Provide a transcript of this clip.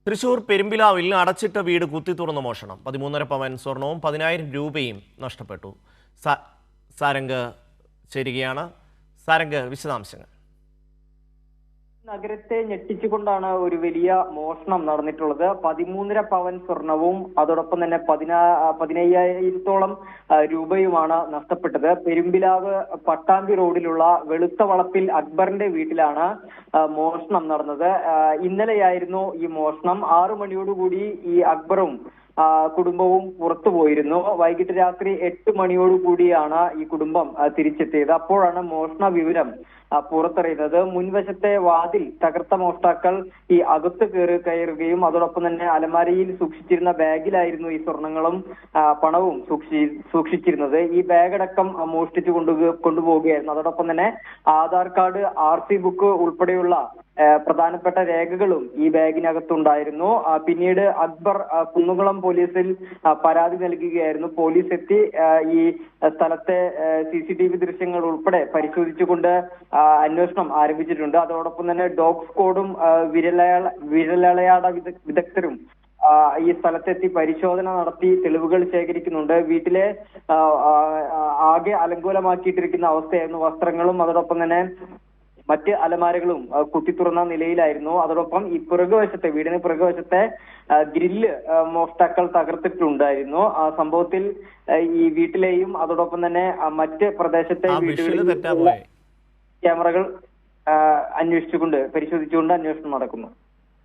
തൃശൂർ പെരുമ്പിലാവിൽ അടച്ചിട്ട വീട് കുത്തിത്തുറന്ന് മോഷണം. 13.5 പവൻ സ്വർണവും 10,000 രൂപയും നഷ്ടപ്പെട്ടു. സാരംഗ് ചേരുകയാണ്. സാരംഗ്, വിശദാംശങ്ങൾ. നഗരത്തെ ഞെട്ടിച്ചുകൊണ്ടാണ് ഒരു വലിയ മോഷണം നടന്നിട്ടുള്ളത്. 13.5 പവൻ സ്വർണവും അതോടൊപ്പം തന്നെ 15,000-ഓളം രൂപയുമാണ് നഷ്ടപ്പെട്ടത്. പെരുമ്പിലാവ് പട്ടാമ്പി റോഡിലുള്ള വെളുത്ത വളപ്പിൽ അക്ബറിന്റെ വീട്ടിലാണ് മോഷണം നടന്നത്. ഇന്നലെയായിരുന്നു ഈ മോഷണം. 6 മണിയോടുകൂടി ഈ അക്ബറും കുടുംബവും പുറത്തു പോയിരുന്നു. വൈകിട്ട് രാത്രി 8 മണിയോടുകൂടിയാണ് ഈ കുടുംബം തിരിച്ചെത്തിയത്. അപ്പോഴാണ് മോഷണ വിവരം പുറത്തറിയുന്നത്. മുൻവശത്തെ വാതിൽ തകർത്ത മോഷ്ടാക്കൾ ഈ അകത്ത് കയറുകയും അതോടൊപ്പം തന്നെ അലമാരയിൽ സൂക്ഷിച്ചിരുന്ന ബാഗിലായിരുന്നു ഈ സ്വർണങ്ങളും പണവും സൂക്ഷിച്ചിരുന്നത്. ഈ ബാഗടക്കം മോഷ്ടിച്ചു കൊണ്ടുപോവുകയായിരുന്നു. അതോടൊപ്പം തന്നെ ആധാർ കാർഡ്, RC ബുക്ക് ഉൾപ്പെടെയുള്ള പ്രധാനപ്പെട്ട രേഖകളും ഈ ബാഗിനകത്തുണ്ടായിരുന്നു. പിന്നീട് അക്ബർ കുന്നുകുളം പോലീസിൽ പരാതി നൽകുകയായിരുന്നു. പോലീസ് എത്തി ഈ സ്ഥലത്തെ CCTV ദൃശ്യങ്ങൾ ഉൾപ്പെടെ പരിശോധിച്ചുകൊണ്ട് അന്വേഷണം ആരംഭിച്ചിട്ടുണ്ട്. അതോടൊപ്പം തന്നെ ഡോഗ് സ്ക്വാഡും വിരലടയാള വിദഗ്ധരും ഈ സ്ഥലത്തെത്തി പരിശോധന നടത്തി തെളിവുകൾ ശേഖരിക്കുന്നുണ്ട്. വീട്ടിലെ ആകെ അലങ്കോലമാക്കിയിട്ടിരിക്കുന്ന അവസ്ഥയായിരുന്നു. വസ്ത്രങ്ങളും അതോടൊപ്പം തന്നെ മറ്റ് അലമാരകളും കുത്തിത്തുറന്ന നിലയിലായിരുന്നു. അതോടൊപ്പം ഈ വീടിന് പിറകുവശത്തെ ഗ്രില്ല് മോഷ്ടാക്കൾ തകർത്തിട്ടുണ്ടായിരുന്നു. ആ സംഭവത്തിൽ ഈ വീട്ടിലെയും അതോടൊപ്പം തന്നെ മറ്റ് പ്രദേശത്തെ വീടുകളിൽ ക്യാമറകൾ പരിശോധിച്ചുകൊണ്ട് അന്വേഷണം നടക്കുന്നു.